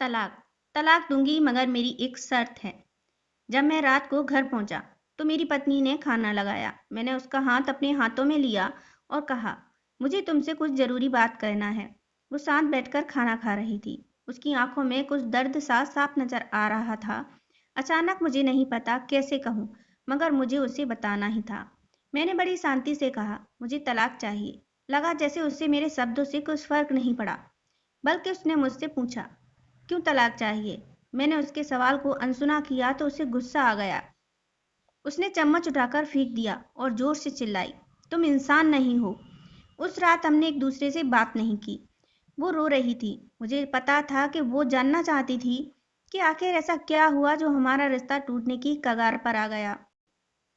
तलाक तलाक दूंगी, मगर मेरी एक शर्त है। जब मैं रात को घर पहुंचा तो मेरी पत्नी ने खाना लगाया। मैंने उसका हाथ अपने हाथों में लिया और कहा, मुझे तुमसे कुछ जरूरी बात करना है। वो शांत बैठकर खाना खा रही थी। उसकी आंखों में कुछ दर्द सा साफ नजर आ रहा था। अचानक मुझे नहीं पता कैसे कहूँ, मगर मुझे उसे बताना ही था। मैंने बड़ी शांति से कहा, मुझे तलाक चाहिए। लगा जैसे उससे मेरे शब्दों से कुछ फर्क नहीं पड़ा, बल्कि उसने मुझसे पूछा, क्यों तलाक चाहिए। मैंने उसके सवाल को अनसुना किया तो उसे गुस्सा आ गया। उसने चम्मच उठाकर फेंक दिया और जोर से चिल्लाई, तुम इंसान नहीं हो। उस रात हमने एक दूसरे से बात नहीं की। वो रो रही थी। मुझे पता था कि वो जानना चाहती थी कि आखिर ऐसा क्या हुआ जो हमारा रिश्ता टूटने की कगार पर आ गया।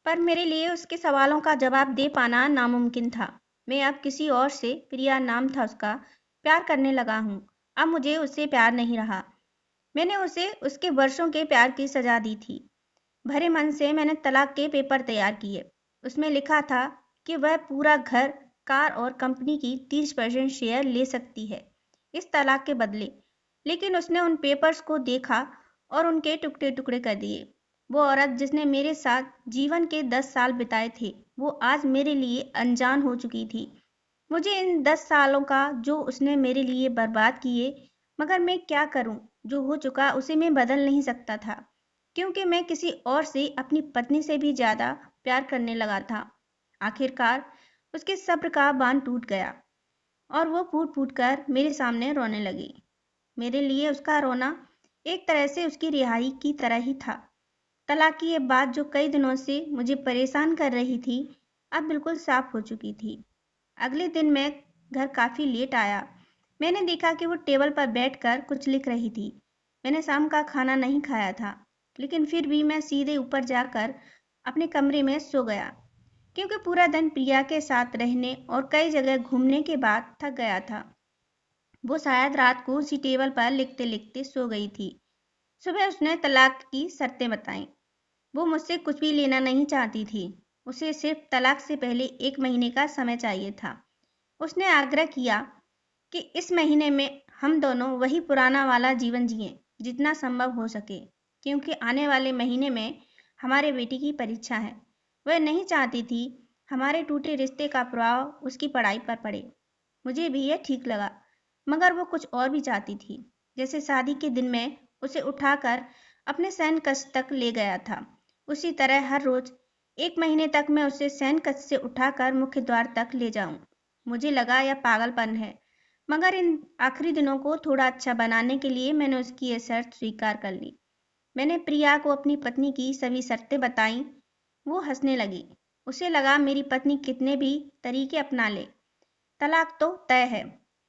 पर मेरे लिए उसके सवालों का जवाब दे पाना नामुमकिन था। मैं अब किसी और से, प्रिया नाम था उसका, प्यार करने लगा हूँ। अब मुझे उससे प्यार नहीं रहा। मैंने उसे उसके वर्षों के प्यार की सजा दी थी। भरे मन से मैंने तलाक के पेपर तैयार किए। उसमें लिखा था कि वह पूरा घर, कार और कंपनी की 30% शेयर ले सकती है इस तलाक के बदले। लेकिन उसने उन पेपर्स को देखा और उनके टुकड़े टुकड़े कर दिए। वो औरत जिसने मेरे साथ जीवन के 10 साल बिताए थे, वो आज मेरे लिए अनजान हो चुकी थी। मुझे इन 10 सालों का जो उसने मेरे लिए बर्बाद किए, मगर मैं क्या करूं। जो हो चुका उसे मैं बदल नहीं सकता था, क्योंकि मैं किसी और से, अपनी पत्नी से भी ज्यादा प्यार करने लगा था। आखिरकार उसके सब्र का बांध टूट गया और वो फूट फूट कर मेरे सामने रोने लगी। मेरे लिए उसका रोना एक तरह से उसकी रिहाई की तरह ही था। तलाक की ये बात जो कई दिनों से मुझे परेशान कर रही थी, अब बिल्कुल साफ हो चुकी थी। अगले दिन मैं घर काफी लेट आया। मैंने देखा कि वो टेबल पर बैठकर कुछ लिख रही थी। मैंने शाम का खाना नहीं खाया था, लेकिन फिर भी मैं सीधे ऊपर जाकर अपने कमरे में सो गया, क्योंकि पूरा दिन प्रिया के साथ रहने और कई जगह घूमने के बाद थक गया था। वो शायद रात को उसी टेबल पर लिखते लिखते सो गई थी। सुबह उसने तलाक की शर्तें बताईं। वो मुझसे कुछ भी लेना नहीं चाहती थी। उसे सिर्फ तलाक से पहले 1 महीने का समय चाहिए था। उसने आग्रह किया कि इस महीने में हम दोनों वही पुराना वाला जीवन जिएं, जितना संभव हो सके, क्योंकि आने वाले महीने में हमारे बेटी की परीक्षा है। वह नहीं चाहती थी हमारे टूटे रिश्ते का प्रभाव उसकी पढ़ाई पर पड़े। मुझे भी यह ठीक लगा, मगर वो कुछ और भी चाहती थी। जैसे शादी के दिन मैं उसे उठाकर अपने शयन कक्ष तक ले गया था, उसी तरह हर रोज 1 महीने तक मैं उसे शयन कक्ष से उठाकर मुख्य द्वार तक ले जाऊं। मुझे लगा यह पागलपन है, मगर इन आखिरी दिनों को थोड़ा अच्छा बनाने के लिए मैंने उसकी यह शर्त स्वीकार कर ली। मैंने प्रिया को अपनी पत्नी की सभी शर्तें बताईं। वो हंसने लगी। उसे लगा मेरी पत्नी कितने भी तरीके अपना ले, तलाक तो तय है।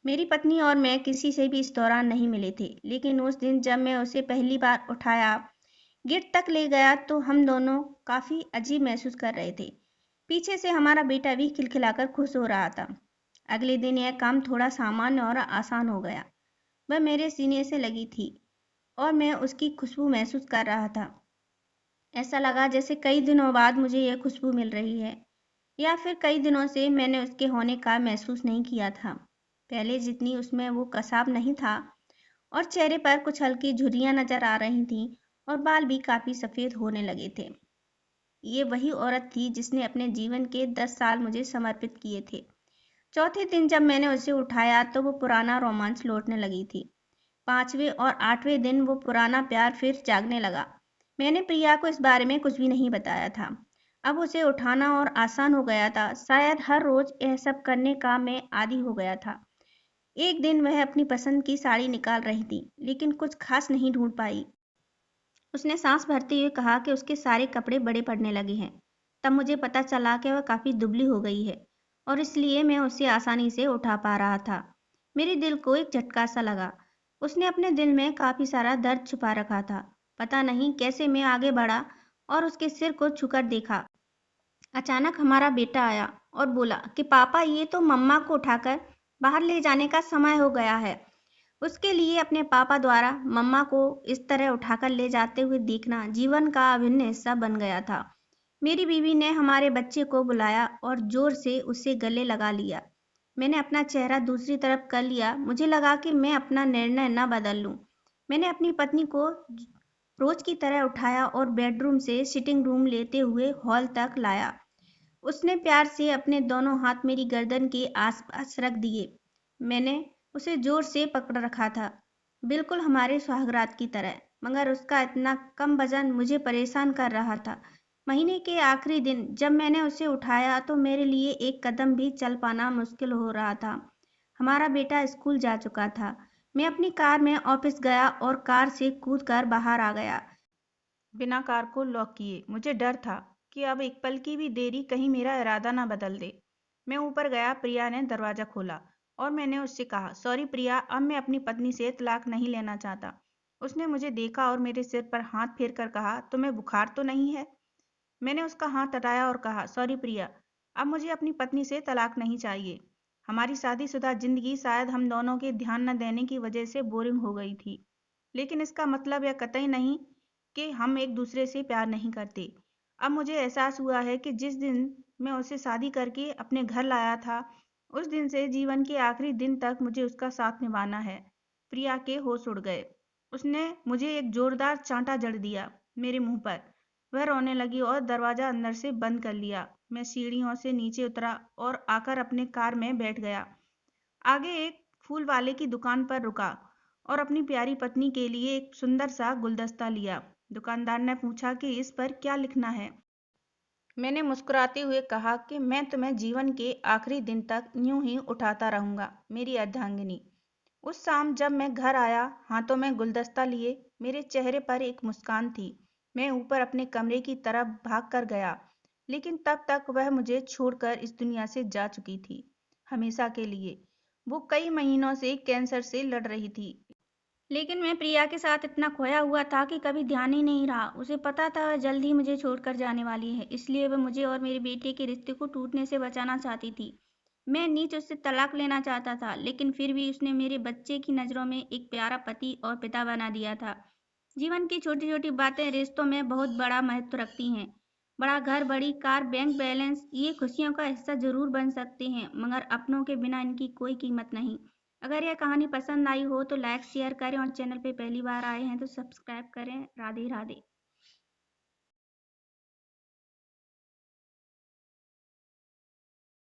मेरी पत्नी और मैं किसी से भी इस दौरान नहीं मिले थे, लेकिन उस दिन जब मैं उसे पहली बार उठाया, गेट तक ले गया, तो हम दोनों काफी अजीब महसूस कर रहे थे। पीछे से हमारा बेटा भी खिलखिलाकर खुश हो रहा था। अगले दिन यह काम थोड़ा सामान्य और आसान हो गया। वह मेरे सीने से लगी थी और मैं उसकी खुशबू महसूस कर रहा था। ऐसा लगा जैसे कई दिनों बाद मुझे यह खुशबू मिल रही है, या फिर कई दिनों से मैंने उसके होने का महसूस नहीं किया था। पहले जितनी उसमें वो कसाव नहीं था, और चेहरे पर कुछ हल्की झुर्रियां नजर आ रही थीं और बाल भी काफी सफेद होने लगे थे। ये वही औरत थी जिसने अपने जीवन के 10 साल मुझे समर्पित किए थे। चौथे दिन जब मैंने उसे उठाया तो वो पुराना रोमांच लौटने लगी थी। 5वें और 8वें दिन वो पुराना प्यार फिर जागने लगा। मैंने प्रिया को इस बारे में कुछ भी नहीं बताया था। अब उसे उठाना और आसान हो गया था। शायद हर रोज यह सब करने का मैं आदी हो गया था। एक दिन वह अपनी पसंद की साड़ी निकाल रही थी, लेकिन कुछ खास नहीं ढूंढ पाई। उसने सांस भरते हुए कहा कि उसके सारे कपड़े बड़े पड़ने लगे हैं। तब मुझे पता चला कि वह काफी दुबली हो गई है और इसलिए मैं उसे आसानी से उठा पा रहा था। मेरे दिल को एक झटका सा लगा। उसने अपने दिल में काफी सारा दर्द छुपा रखा था। पता नहीं कैसे मैं आगे बढ़ा और उसके सिर को छूकर देखा। अचानक हमारा बेटा आया और बोला कि पापा, ये तो मम्मा को उठाकर बाहर ले जाने का समय हो गया है। उसके लिए अपने पापा द्वारा मम्मा को इस तरह उठाकर ले जाते हुए देखना जीवन का अभिन्न हिस्सा बन गया था। मेरी बीवी ने हमारे बच्चे को बुलाया और जोर से उसे गले लगा लिया। मैंने अपना चेहरा दूसरी तरफ कर लिया। मुझे लगा कि मैं अपना निर्णय न बदल लूं, मैंने अपनी पत्नी को रोज की तरह उठाया और बेडरूम से सिटिंग रूम लेते हुए हॉल तक लाया। उसने प्यार से अपने दोनों हाथ मेरी गर्दन के आसपास रख दिए। मैंने उसे जोर से पकड़ रखा था, बिल्कुल हमारे सुहागरात की तरह, मगर उसका इतना कम वजन मुझे परेशान कर रहा था। महीने के आखिरी दिन जब मैंने उसे उठाया तो मेरे लिए एक कदम भी चल पाना मुश्किल हो रहा था। हमारा बेटा स्कूल जा चुका था। मैं अपनी कार में ऑफिस गया और कार से कूदकर बाहर आ गया, बिना कार को लॉक किए। मुझे डर था कि अब एक पल की भी देरी कहीं मेरा इरादा ना बदल दे। मैं ऊपर गया, प्रिया ने दरवाजा खोला और मैंने उससे कहा, सॉरी प्रिया, अब मैं अपनी पत्नी से तलाक नहीं लेना चाहता। उसने मुझे देखा और मेरे सिर पर हाथ फेर कर कहा, तुम्हें बुखार तो नहीं है? मैंने उसका हाथ हटाया और कहा, सॉरी प्रिया, अब मुझे अपनी पत्नी से तलाक नहीं चाहिए। हमारी शादीशुदा जिंदगी शायद हम दोनों के ध्यान न देने की वजह से बोरिंग हो गई थी, लेकिन इसका मतलब यह कतई नहीं कि हम एक दूसरे से प्यार नहीं करते। अब मुझे एहसास हुआ है कि जिस दिन मैं उसे शादी करके अपने घर लाया था, उस दिन से जीवन के आखिरी दिन तक मुझे उसका साथ निभाना है। प्रिया के होश उड़ गए। उसने मुझे एक जोरदार चांटा जड़ दिया मेरे मुंह पर। वह रोने लगी और दरवाजा अंदर से बंद कर लिया। मैं सीढ़ियों से नीचे उतरा और आकर अपने कार में बैठ गया। आगे एक फूल वाले की दुकान पर रुका और अपनी प्यारी पत्नी के लिए एक सुंदर सा गुलदस्ता लिया। दुकानदार ने पूछा कि इस पर क्या लिखना है। मैंने मुस्कुराते हुए कहा कि मैं तुम्हें जीवन के आखिरी दिन तक यूं ही उठाता रहूंगा, मेरी अर्धांगिनी। उस शाम जब मैं घर आया, हाथों में गुलदस्ता लिए, मेरे चेहरे पर एक मुस्कान थी। मैं ऊपर अपने कमरे की तरफ भाग कर गया, लेकिन तब तक वह मुझे छोड़कर इस दुनिया से जा चुकी थी, हमेशा के लिए। वो कई महीनों से कैंसर से लड़ रही थी, लेकिन मैं प्रिया के साथ इतना खोया हुआ था कि कभी ध्यान ही नहीं रहा। उसे पता था वह जल्द ही मुझे छोड़कर जाने वाली है, इसलिए वह मुझे और मेरे बेटे के रिश्ते को टूटने से बचाना चाहती थी। मैं नीच उससे तलाक लेना चाहता था, लेकिन फिर भी उसने मेरे बच्चे की नज़रों में एक प्यारा पति और पिता बना दिया था। जीवन की छोटी छोटी बातें रिश्तों में बहुत बड़ा महत्व रखती हैं। बड़ा घर, बड़ी कार, बैंक बैलेंस, ये खुशियों का हिस्सा जरूर बन सकते हैं, मगर अपनों के बिना इनकी कोई कीमत नहीं। अगर यह कहानी पसंद आई हो तो लाइक शेयर करें और चैनल पे पहली बार आए हैं तो सब्सक्राइब करें। राधे राधे।